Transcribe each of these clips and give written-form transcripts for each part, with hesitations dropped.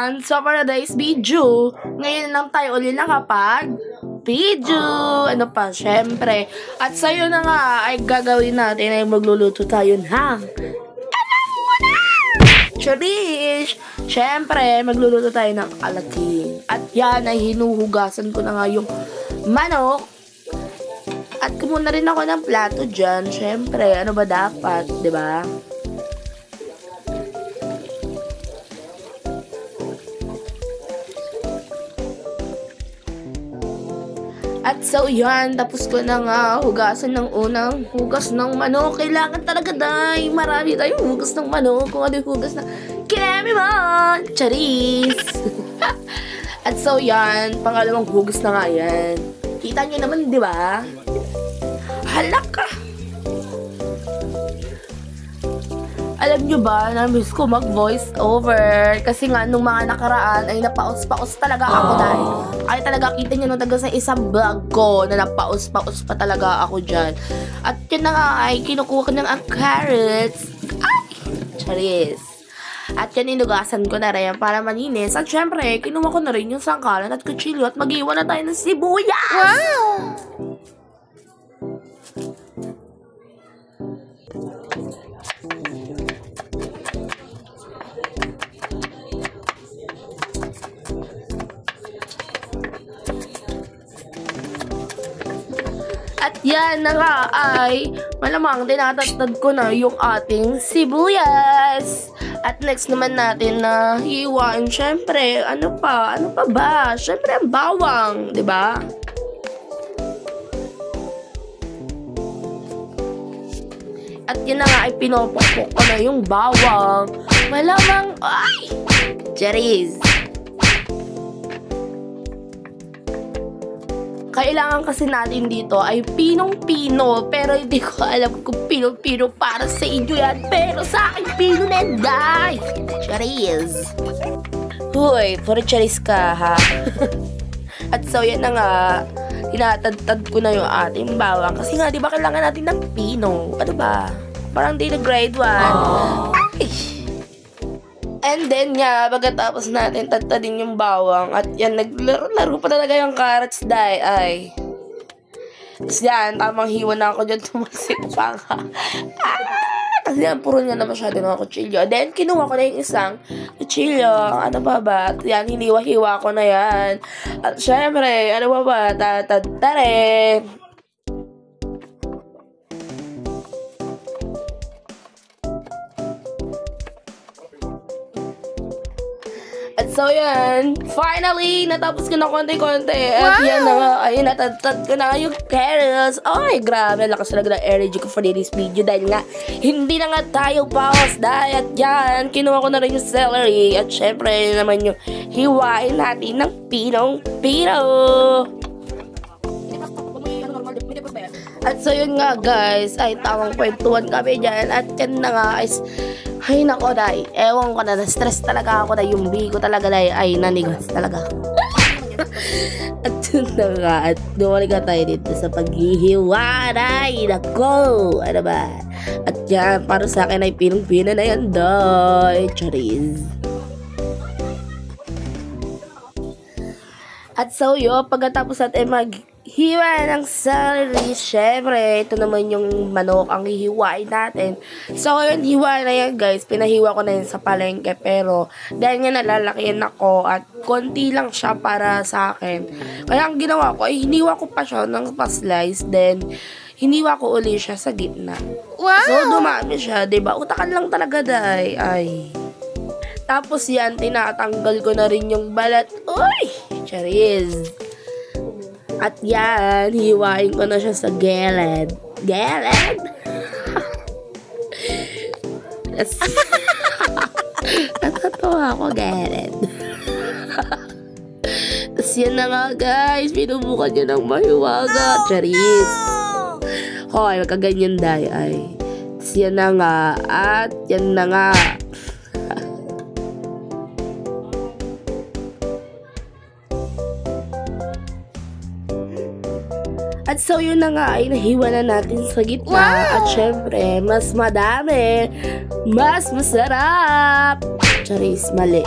yan, so for today's video, ngayon lang tayo uli nakapag-video. Ano pa, syempre. At sa'yo na nga, ay gagawin natin ay magluluto tayo ng alam mo na! Cherish! Syempre, magluluto tayo ng alaking. At yan ay hinuhugasan ko na nga yung manok. At kumuna rin ako ng plato dyan. Syempre, ano ba dapat, di ba? At so yan, tapos ko na nga hugasan ng unang hugas ng manok. Kailangan talaga dahil marami tayong hugas ng manok. Kung ano yung hugas ng kinemi mo, charis. At so yan, pangalawang hugas na nga yan. Kita nyo naman, di ba? Halak ka! Alam nyo ba, na-miss ko mag-voice over. Kasi nga, nung mga nakaraan, ay napaos-paos talaga ako dahil. Ay talaga, kita nyo nung taga sa isang vlog ko na napaos-paos pa talaga ako dyan. At yun na nga, ay kinukuha ko ng carrots. Ay! Charis! At yan, inugasan ko na rin para maninis. At syempre, kinuha ko na rin yung sangkalan at kutsilyo at mag-iwan na tayo ng sibuyas! Wow! At yan na nga ay malamang tinatatad ko na yung ating sibuyas. At next naman natin na hiwain, syempre, ano pa ba? Syempre ang bawang, di ba? At yun na nga ay pinopokpok ko na yung bawang. Malamang, ay! Charis! Kailangan kasi natin dito ay pinong-pino. Pero hindi ko alam kung pinong-pino para sa inyo yan. Pero sa akin, pino na yan, guys! Charis! Huy, puro charis ka, ha? At so, yan na nga. Tinatad-tad ko na yung ating bawang. Kasi nga, di ba kailangan natin ng pino? Ano ba? Parang di na grade 1. Ay! And then nga, pagkatapos natin tatadin yung bawang. At yan, naglaro pa talaga yung carrots dahil ay. Tapos yan, tamang hiwa na ako dyan, tumasit pa nga. Kasi yan, puro nga na masyado ng kutsilyo. Then, kinuha ko na yung isang kutsilyo. Ano ba ba? At yan, hiniwa-hiwa ko na yan. At syempre, ano ba ba? Tatadtare. At so yan, finally, natapos ko na konti-konti. At yan na nga, ay natatad ko na yung carrots. Ay, grabe, lakas talaga ng energy ko for this video. Dahil nga, hindi na nga tayo pause. Dahil at yan, kinuha ko na rin yung celery. At syempre naman yung hiwain natin ng pinong-pino. At so yun nga guys, ay tamang kwentuhan kami dyan. At yan na nga, ay nako day, ewan ko na, na-stress talaga ako na yung bigo talaga day, ay nanigas talaga. At yun na nga, at dumalik ka tayo dito sa paghihiwaray. Nako, ano ba? At yan, para sa akin ay pinong-pino na yan day, charis. At so yun, pagkatapos natin maghiwa ng celery, syempre, ito naman yung manok ang hihiwain natin. So, yun, hiwa na yan, guys. Pinahiwa ko na yun sa palengke. Pero, dahil nga nalalakihan ako at konti lang siya para sa akin. Kaya, ang ginawa ko, ay hiniwa ko pa siya ng pa-slice. Then, hiniwa ko uli siya sa gitna. Wow! So, dumami siya, diba? Utakan lang talaga, dahi. Ay. Tapos yan, tinatanggal ko na rin yung balat. Uy! Charis! At yan, hiwain ko na siya sa gilid. Gilid! Natatawa ako, gilid. Tapos yan na nga, guys. Pinubukan niya ng mahiwaga. Charis! Hoy, magkaganyan dahi ay. Tapos yan na nga. At yan na nga. At so yun na nga ay nahiwa na natin sa gitna. Wow! At syempre, mas madami, mas masarap. Charis, mali.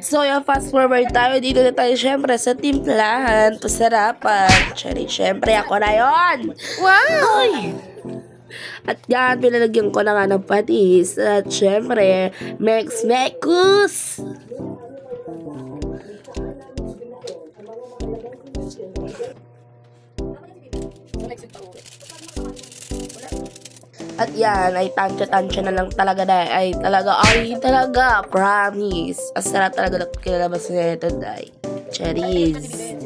so yung fast forward tayo, dito na tayo syempre sa timplahan, pasarapan. Syempre ako na yun. Wow! Uy! At yan, pinalagyan ko na nga ng patis. At syempre, Mex-Mecus! At yan, ay tansya-tansya na lang talaga dahil. Ay talaga, promise. Ang sarap talaga na kinalabas na ito dahil. Cherries.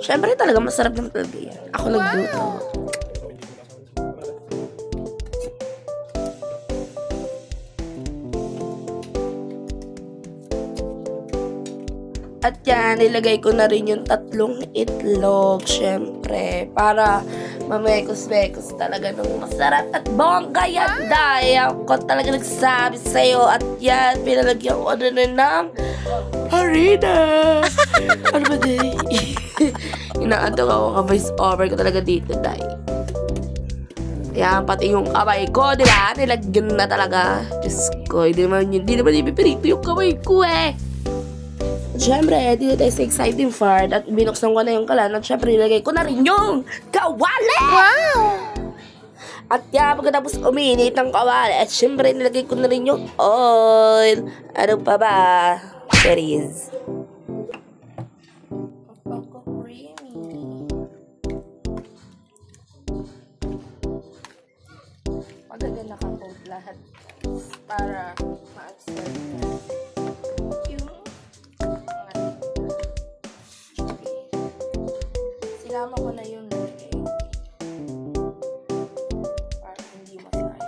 Syempre talaga, masarap ng talaga yan. Ako nagluto. At yan, nilagay ko na rin yung 3 itlog, syempre, para mamekos-mekos talaga ng masarap at bongga yan, dahil ako talaga nagsabi sa'yo. At yan, pinalagyan ko na rin ng harina. Ano ba din? Inaantong ako ka-voice over ko talaga dito, dahil. Yan, pati yung kamay ko, di ba? Nilagyan na talaga. Diyos ko, hindi naman ipipirito yung kamay ko eh. Siyempre, dito tayo sa exciting part at binuksan ko na yung kalan at syempre nilagay ko na rin yung kawali! Wow! At yan, pagkatapos uminit ng kawali at syempre nilagay ko na rin yung oil. Ano pa ba? Cherries. Magaga nakapote lahat para ma-absorb na. Sinama ko na yung lagay para hindi masayang.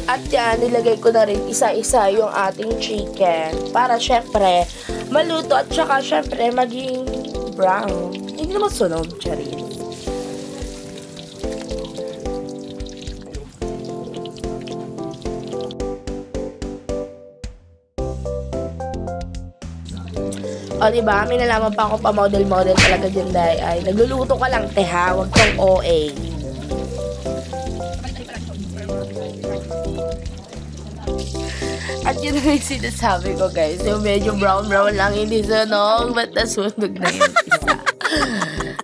At yan, nilagay ko na rin isa-isa yung ating chicken para syempre maluto at saka syempre maging brown. Hindi naman sunog, Charis. O, diba? May nalaman pa ako pa model-model talaga dyan dahil ay nagluluto ka lang, teha. Huwag kang OA. At yun na yung sinasabi ko, guys. Yung medyo brown-brown lang, hindi sunog. Ba't nasunog na yung isa?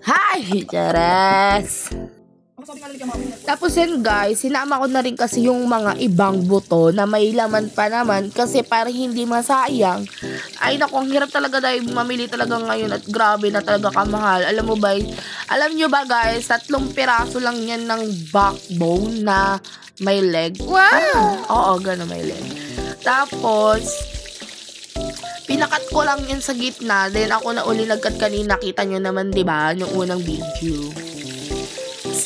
Hi! Charas! Tapos yun guys, sinama ko na rin kasi yung mga ibang buto na may laman pa naman kasi para hindi masayang. Ay naku, ang hirap talaga dahil mamili talaga ngayon at grabe na talaga kamahal. Alam nyo ba guys, 3 piraso lang yan ng backbone na may leg. Wow! Oo, gano'n may leg. Tapos, pinakat ko lang yun sa gitna. Then ako na uli nagkat kanina, kita nyo naman diba, yung unang video.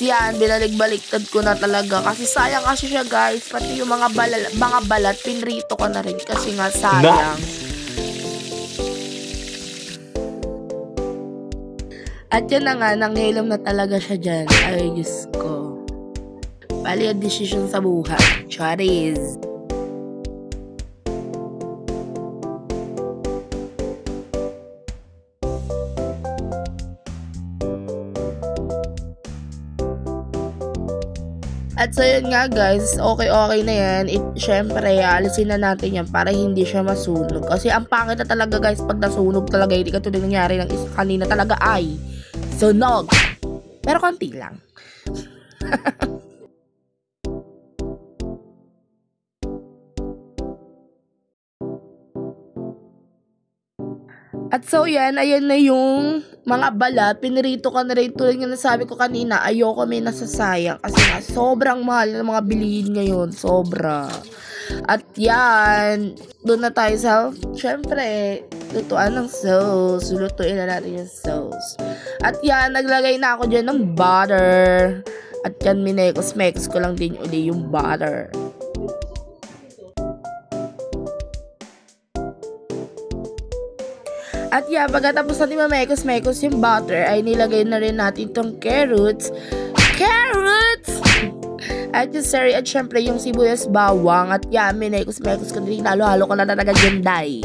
Yan, binalik-baliktad ko na talaga kasi sayang kasi siya guys, pati yung mga balat pinrito ko na rin kasi nga sayang. At yan na nga, nanghilam na talaga siya dyan. Ay, Diyos ko. Bali ang decision sa buhay. Charis. At so yun nga guys, okay na yan. Syempre, alisin na natin yan para hindi siya masunog. Kasi ang pangit na talaga guys, pag nasunog talaga, hindi katulad nangyari ng isa kanina talaga ay sunog. Pero konti lang. At so yan, ayan na yung mga balat. Pinirito ka na rin tulad nga nasabi ko kanina, ayoko may nasasayang kasi nga sobrang mahal ng mga bilihin ngayon. Sobra. At yan, doon na tayo sa, syempre, lutuan ng sauce. Lutuin na natin yung sauce. At yan, naglagay na ako dyan ng butter. At yan, minekos-mekos ko lang din uli yung butter. At yeah, pagkatapos natin mamekos-mekos yung butter, ay nilagay na rin natin itong carrots. Carrots! At yung sari, at syempre yung sibuyas bawang. At yeah, minekos-mekos ko din. Halo-halo ko na talaga dyan, day.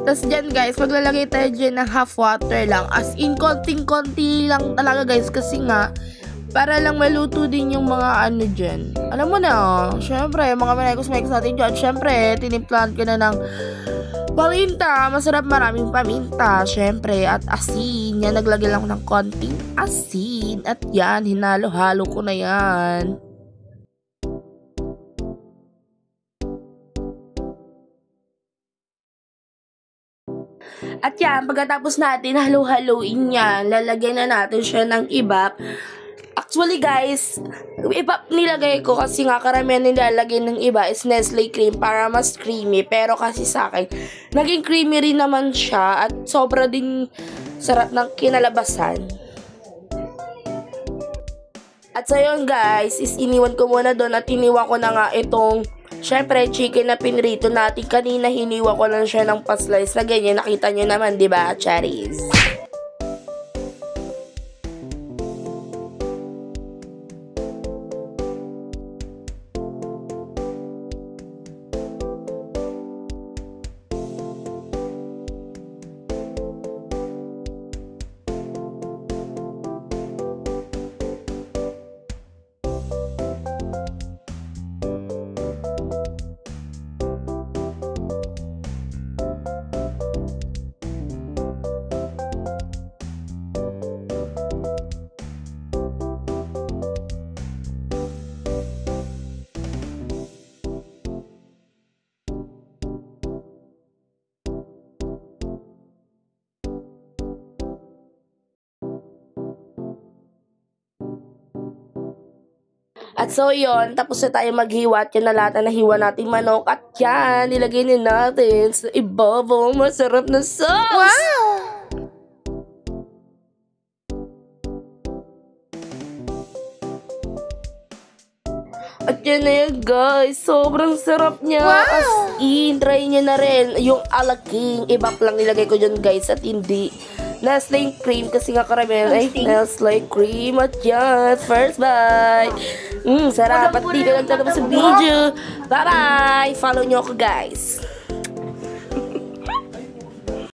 Tapos dyan guys, maglalagay tayo dyan ng half water lang. As in, konting-konti lang talaga guys. Kasi nga, Para lang maluto din yung mga ano dyan. Alam mo na, syempre, mga manekos-mekos natin dyan. Syempre, tinimplahan ko na ng paminta. Masarap, maraming paminta. Syempre, at asin. Yan, naglagay lang ng konting asin. At yan, hinalo-halo ko na yan. At yan, pagkatapos natin halo-haloin yan, lalagyan na natin siya ng iba. Actually guys, iba nilagay ko kasi nga karamihan nilalagay ng iba is Nestle cream para mas creamy. Pero kasi sa akin, naging creamy rin naman siya at sobra din sarap ng kinalabasan. At so yun guys, is iniwan ko muna doon at iniwan ko na nga itong syempre chicken na pinrito natin. Kanina hiniwa ko lang siya ng pa-slice na ganyan. Nakita nyo naman, diba, cherries? At so yun, tapos na tayo maghiwa at yan na lahat na nahiwa natin manok. At yan, nilagay na natin sa ibabaw. Masarap na sauce! Wow! At yan na yan guys, sobrang sarap niya. Wow! As in, try nyo na rin. Yung alaking, iba lang nilagay ko dyan guys at hindi Nestle cream kasi nga karamihan ay Nestle cream. At yan, first bite. Sarap. At dito lang tatapos sa video. Bye-bye! Follow nyo ako guys.